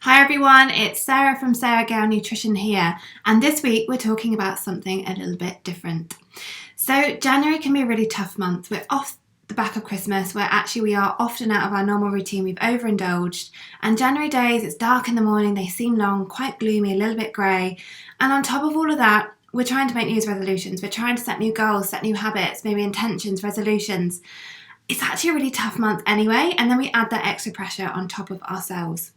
Hi everyone, it's Sarah from Sarah Gale Nutrition here, and this week we're talking about something a little bit different. So January can be a really tough month. We're off the back of Christmas, where actually we are often out of our normal routine. We've overindulged, and January days, it's dark in the morning, they seem long, quite gloomy, a little bit grey, and on top of all of that, we're trying to make New Year's resolutions, we're trying to set new goals, set new habits, maybe intentions, resolutions. It's actually a really tough month anyway, and then we add that extra pressure on top of ourselves.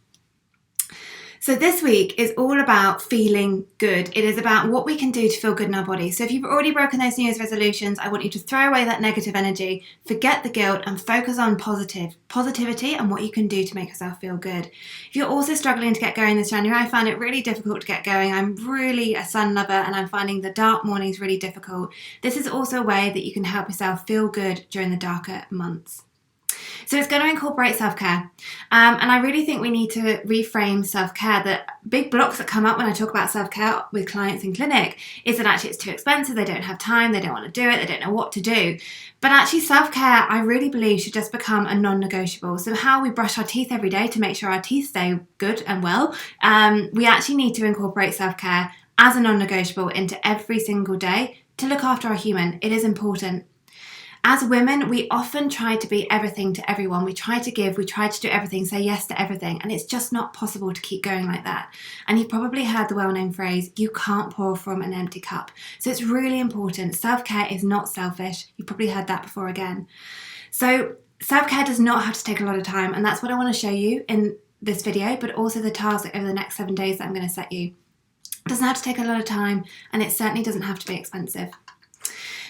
So this week is all about feeling good. It is about what we can do to feel good in our body. So if you've already broken those New Year's resolutions, I want you to throw away that negative energy, forget the guilt, and focus on positivity and what you can do to make yourself feel good. If you're also struggling to get going this January, I found it really difficult to get going. I'm really a sun lover and I'm finding the dark mornings really difficult. This is also a way that you can help yourself feel good during the darker months. So it's going to incorporate self-care. And I really think we need to reframe self-care. The big blocks that come up when I talk about self-care with clients in clinic is that actually it's too expensive, they don't have time, they don't want to do it, they don't know what to do. But actually self-care, I really believe, should just become a non-negotiable. So how we brush our teeth every day to make sure our teeth stay good and well, we actually need to incorporate self-care as a non-negotiable into every single day to look after our human. It is important. As women, we often try to be everything to everyone. We try to give, we try to do everything, say yes to everything, and it's just not possible to keep going like that. And you've probably heard the well-known phrase, you can't pour from an empty cup. So it's really important. Self-care is not selfish. You've probably heard that before again. So self-care does not have to take a lot of time, and that's what I want to show you in this video, but also the task over the next 7 days that I'm going to set you. It doesn't have to take a lot of time, and it certainly doesn't have to be expensive.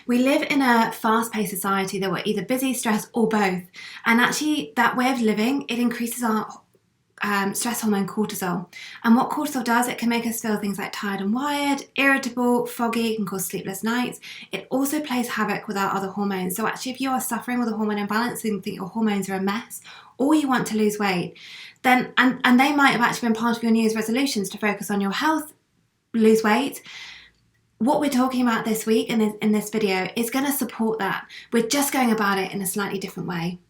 We live in a fast-paced society that we're either busy, stressed, or both. And actually, that way of living, it increases our stress hormone cortisol. And what cortisol does, it can make us feel things like tired and wired, irritable, foggy, can cause sleepless nights. It also plays havoc with our other hormones. So actually, if you are suffering with a hormone imbalance and think your hormones are a mess, or you want to lose weight, then and they might have actually been part of your New Year's resolutions to focus on your health, lose weight. What we're talking about this week in this video is going to support that. We're just going about it in a slightly different way.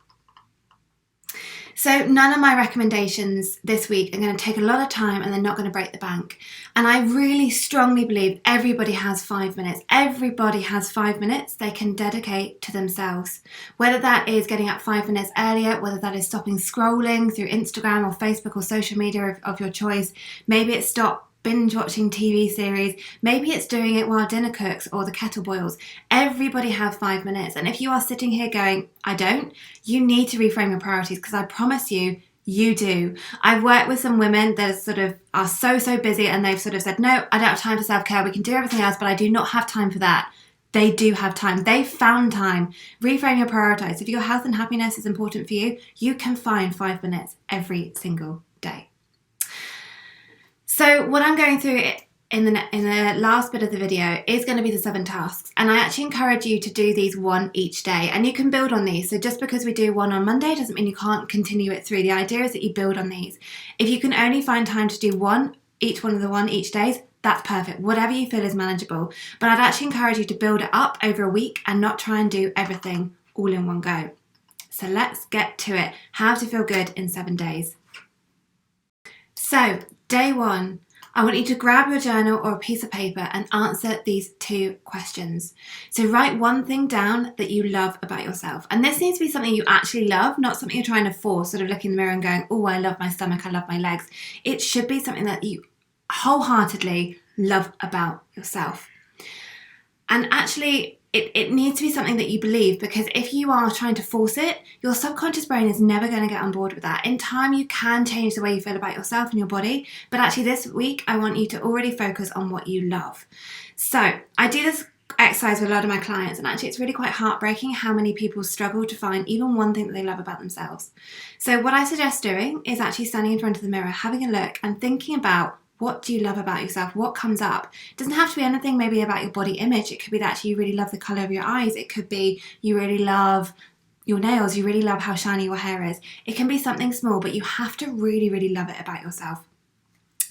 So none of my recommendations this week are going to take a lot of time and they're not going to break the bank. And I really strongly believe everybody has 5 minutes. Everybody has 5 minutes they can dedicate to themselves. Whether that is getting up 5 minutes earlier, whether that is stopping scrolling through Instagram or Facebook or social media of your choice. Maybe it's stop binge watching TV series, maybe it's doing it while dinner cooks or the kettle boils. Everybody has 5 minutes, and if you are sitting here going, I don't, you need to reframe your priorities, because I promise you, you do. I've worked with some women that sort of are so busy and they've sort of said, no, I don't have time for self-care, we can do everything else, but I do not have time for that. They do have time. They found time. Reframe your priorities. If your health and happiness is important for you, you can find 5 minutes every single day. So what I'm going through in the last bit of the video is going to be the 7 tasks, and I actually encourage you to do these one each day, and you can build on these. So just because we do one on Monday doesn't mean you can't continue it through. The idea is that you build on these. If you can only find time to do each days, that's perfect. Whatever you feel is manageable. But I'd actually encourage you to build it up over a week and not try and do everything all in one go. So let's get to it. How to feel good in 7 days. So day 1, I want you to grab your journal or a piece of paper and answer these 2 questions. So write one thing down that you love about yourself. And this needs to be something you actually love, not something you're trying to force, sort of looking in the mirror and going, oh, I love my stomach, I love my legs. It should be something that you wholeheartedly love about yourself. And actually, it needs to be something that you believe, because if you are trying to force it, your subconscious brain is never going to get on board with that. In time, you can change the way you feel about yourself and your body, but actually this week, I want you to already focus on what you love. So I do this exercise with a lot of my clients, and actually it's really quite heartbreaking how many people struggle to find even one thing that they love about themselves. So what I suggest doing is actually standing in front of the mirror, having a look and thinking about, what do you love about yourself? What comes up? It doesn't have to be anything maybe about your body image. It could be that actually you really love the colour of your eyes. It could be you really love your nails. You really love how shiny your hair is. It can be something small, but you have to really love it about yourself.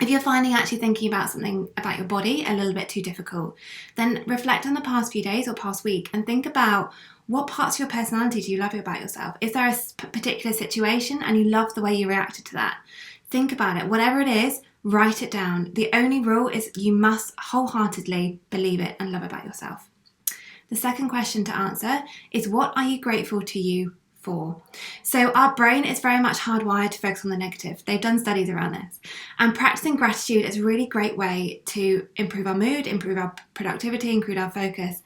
If you're finding actually thinking about something about your body a little bit too difficult, then reflect on the past few days or past week and think about, what parts of your personality do you love about yourself? Is there a particular situation and you love the way you reacted to that? Think about it. Whatever it is, write it down. The only rule is you must wholeheartedly believe it and love about yourself. The second question to answer is, what are you grateful to you for? So our brain is very much hardwired to focus on the negative. They've done studies around this. And practicing gratitude is a really great way to improve our mood, improve our productivity, improve our focus.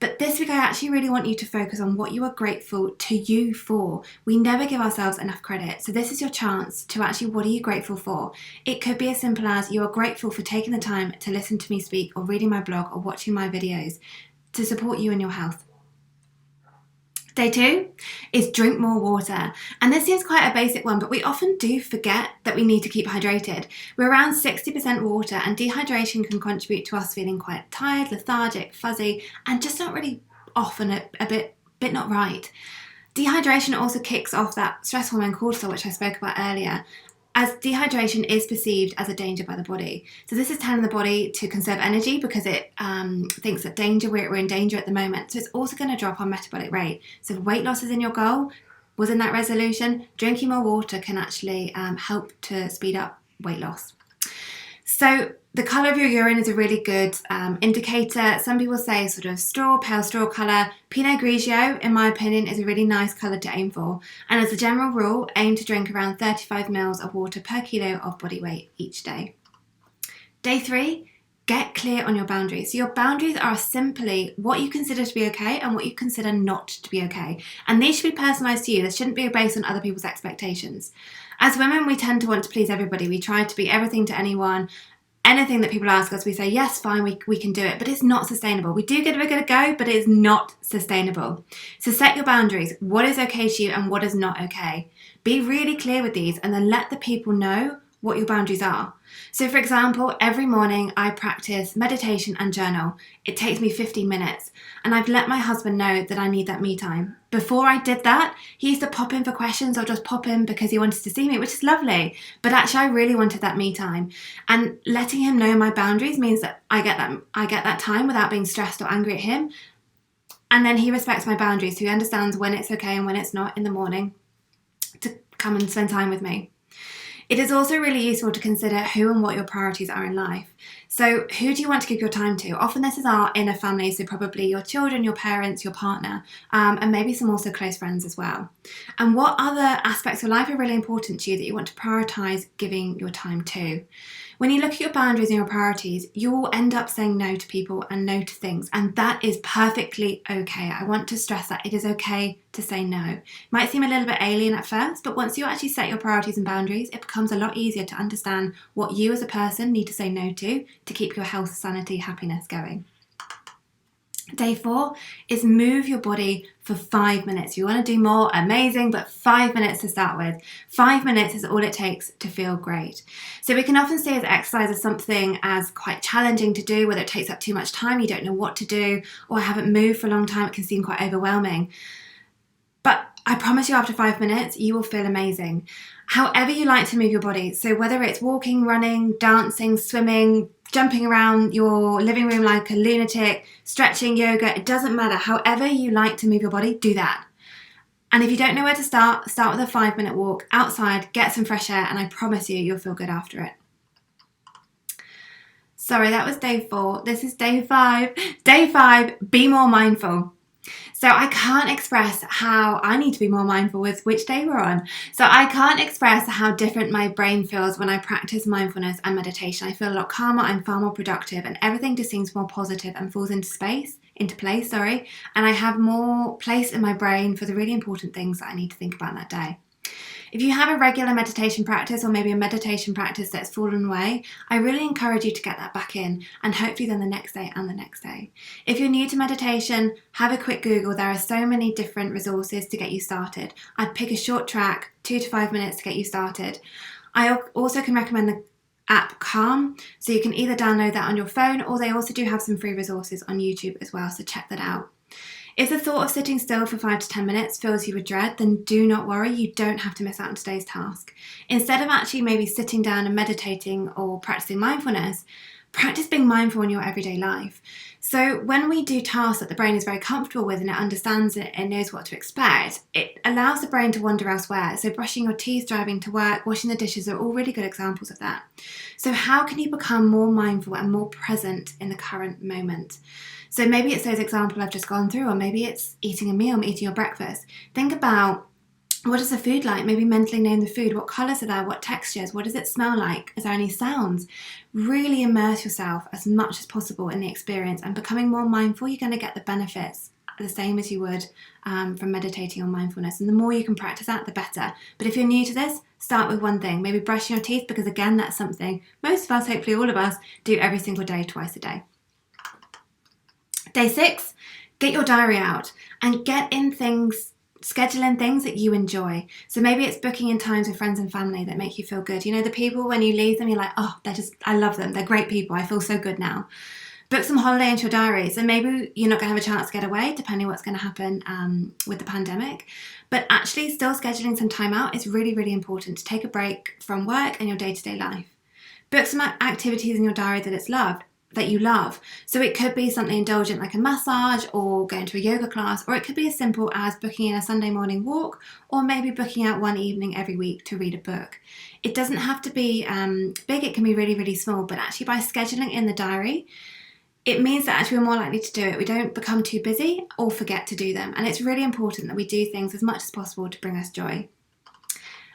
But this week I actually really want you to focus on what you are grateful to you for. We never give ourselves enough credit. So this is your chance to actually, what are you grateful for? It could be as simple as you are grateful for taking the time to listen to me speak, or reading my blog, or watching my videos to support you in your health. Day 2 is drink more water. And this is quite a basic one, but we often do forget that we need to keep hydrated. We're around 60% water, and dehydration can contribute to us feeling quite tired, lethargic, fuzzy, and just not really often a bit not right. Dehydration also kicks off that stress hormone cortisol, which I spoke about earlier, as dehydration is perceived as a danger by the body. So this is telling the body to conserve energy because it thinks that we're in danger at the moment. So it's also going to drop our metabolic rate. So if weight loss is in your goal, was in that resolution, drinking more water can actually help to speed up weight loss. So the colour of your urine is a really good indicator. Some people say sort of pale straw colour. Pinot Grigio, in my opinion, is a really nice colour to aim for. And as a general rule, aim to drink around 35 mils of water per kilo of body weight each day. Day 3, get clear on your boundaries. So your boundaries are simply what you consider to be okay and what you consider not to be okay. And these should be personalised to you. This shouldn't be based on other people's expectations. As women, we tend to want to please everybody. We try to be everything to anyone. Anything that people ask us, we say, yes, fine, we can do it, but it's not sustainable. We do give it a go, but it's not sustainable. So set your boundaries. What is okay to you and what is not okay? Be really clear with these, and then let the people know what your boundaries are. So for example, every morning I practice meditation and journal. It takes me 15 minutes, and I've let my husband know that I need that me time. Before I did that, he used to pop in for questions or just pop in because he wanted to see me, which is lovely. But actually I really wanted that me time. And letting him know my boundaries means that I get that time without being stressed or angry at him. And then he respects my boundaries, so he understands when it's okay and when it's not in the morning to come and spend time with me. It is also really useful to consider who and what your priorities are in life. So who do you want to give your time to? Often this is our inner family, so probably your children, your parents, your partner, and maybe some also close friends as well. And what other aspects of life are really important to you that you want to prioritise giving your time to? When you look at your boundaries and your priorities, you will end up saying no to people and no to things, and that is perfectly okay. I want to stress that it is okay to say no. It might seem a little bit alien at first, but once you actually set your priorities and boundaries, it becomes a lot easier to understand what you as a person need to say no to keep your health, sanity, happiness going. Day 4 is move your body for 5 minutes. You want to do more, amazing, but 5 minutes to start with. 5 minutes is all it takes to feel great. So we can often see as exercise as something as quite challenging to do, whether it takes up too much time, you don't know what to do, or haven't moved for a long time, it can seem quite overwhelming. But I promise you after 5 minutes, you will feel amazing. However you like to move your body, so whether it's walking, running, dancing, swimming, jumping around your living room like a lunatic, stretching, yoga, it doesn't matter. However you like to move your body, do that. And if you don't know where to start with a 5-minute walk outside, get some fresh air, and I promise you, you'll feel good after it. Sorry, that was day 4. This is day 5. Day 5, be more mindful. So I can't express how I need to be more mindful with which day we're on. So I can't express how different my brain feels when I practice mindfulness and meditation. I feel a lot calmer, I'm far more productive, and everything just seems more positive and falls into place, and I have more place in my brain for the really important things that I need to think about that day. If you have a regular meditation practice, or maybe a meditation practice that's fallen away, I really encourage you to get that back in, and hopefully then the next day and the next day. If you're new to meditation, have a quick Google. There are so many different resources to get you started. I'd pick a short track, 2 to 5 minutes to get you started. I also can recommend the app Calm, so you can either download that on your phone, or they also do have some free resources on YouTube as well, so check that out. If the thought of sitting still for 5 to 10 minutes fills you with dread, then do not worry, you don't have to miss out on today's task. Instead of actually maybe sitting down and meditating or practicing mindfulness, Practice being mindful in your everyday life. So when we do tasks that the brain is very comfortable with and it understands it and knows what to expect, it allows the brain to wander elsewhere. So brushing your teeth, driving to work, washing the dishes are all really good examples of that. So how can you become more mindful and more present in the current moment? So maybe it's those examples I've just gone through, or maybe it's eating a meal, eating your breakfast. Think about, what is the food like? Maybe mentally name the food. What colours are there? What textures? What does it smell like? Is there any sounds? Really immerse yourself as much as possible in the experience, and becoming more mindful, you're going to get the benefits the same as you would from meditating on mindfulness. And the more you can practice that, the better. But if you're new to this, start with one thing. Maybe brushing your teeth, because again, that's something most of us, hopefully all of us, do every single day, twice a day. Day 6, get your diary out and get in things. Schedule in things that you enjoy. So maybe it's booking in times with friends and family that make you feel good. You know, the people when you leave them, you're like, oh, I love them. They're great people. I feel so good now. Book some holiday into your diary. So maybe you're not going to have a chance to get away, depending on what's going to happen with the pandemic. But actually still scheduling some time out is really, really important to take a break from work and your day-to-day life. Book some activities in your diary that you love. So it could be something indulgent like a massage or going to a yoga class, or it could be as simple as booking in a Sunday morning walk, or maybe booking out one evening every week to read a book. It doesn't have to be big, it can be really, really small, but actually by scheduling in the diary, it means that actually we're more likely to do it. We don't become too busy or forget to do them. And it's really important that we do things as much as possible to bring us joy.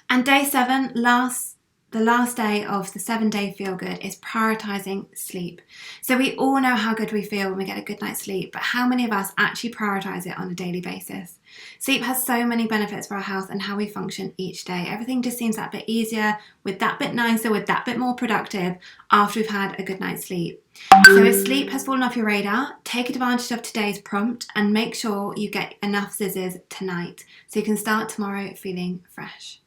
And day 7, the last day of the 7-day feel good, is prioritizing sleep. So we all know how good we feel when we get a good night's sleep, but how many of us actually prioritize it on a daily basis? Sleep has so many benefits for our health and how we function each day. Everything just seems that bit easier, with that bit nicer, with that bit more productive after we've had a good night's sleep. So if sleep has fallen off your radar, take advantage of today's prompt and make sure you get enough zizzes tonight so you can start tomorrow feeling fresh.